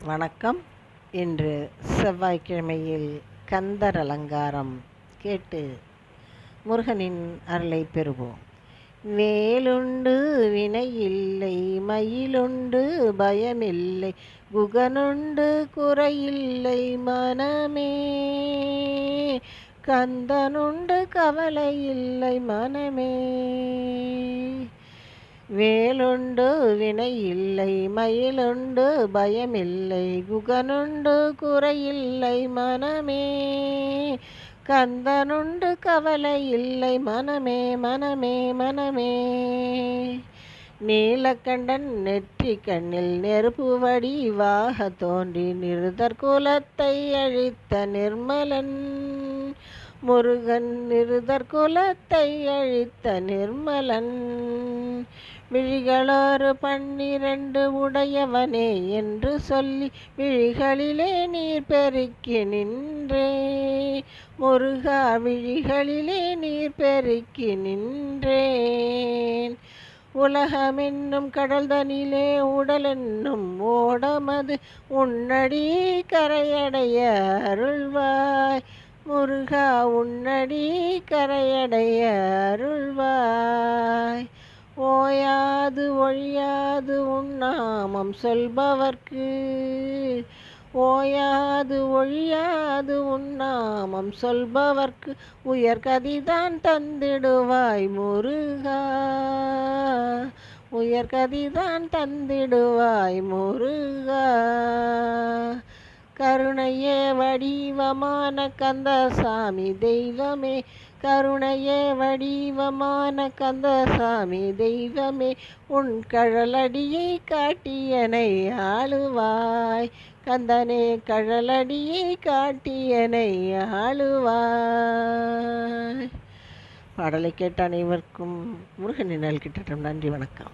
வணக்கம். இன்று செவ்வாய்க்கிழமையில் கந்தர் அலங்காரம் கேட்டு முருகனின் அருளை பெறுவோம். வேலுண்டு வினையில்லை, மயிலுண்டு பயமில்லை, குகனுண்டு குறையில்லை மனமே, கந்தனுண்டு கவலையில்லை மனமே. வேலுண்டு வினையில்லை, மயிலுண்டு பயமில்லை, குகனுண்டு குறையில்லை மனமே, கந்தனுண்டு கவலையில்லை மனமே மனமே மனமே. நீலகண்டன் நெற்றி கண்ணில் நெருப்பு வடிவாக தோன்றி நிருதர் குலத்தை அழித்த நிர்மலன் முருகன், நிருதர் குலத்தை அழித்த நிர்மலன். விழிகளோரு 12 உடையவனே என்று சொல்லி விழிகளிலே நீர் பெருக்கி நின்றே, முருகா விழிகளிலே நீர் பெருக்கி நின்றேன். உலகமென்னும் கடல்தனிலே உடலென்னும் ஓடமது உன்னடி கரையடைய அருள்வாய், முருகா உன்னடி கரையடைய அருள்வாய். ஓயாது ஒழியாது உன்னாமம் சொல்பவர்க்கு, ஓயாது ஒழியாது உன்னாமம் சொல்பவர்க்கு உயர்கதிதான் தந்திடுவாய் முருகா, உயர்கதிதான் தந்திடுவாய் முருகா. கருணையே வடிவமான கந்தசாமி தெய்வமே, கருணையே வடிவமான கந்தசாமி தெய்வமே, உன் கழலடியை காட்டியனை ஆளுவாய், கந்தனே கழலடியை காட்டியனை ஆளுவாய். பாடலை கேட்ட அனைவருக்கும் முருகனின் நல்கிட்டட்டும். நன்றி, வணக்கம்.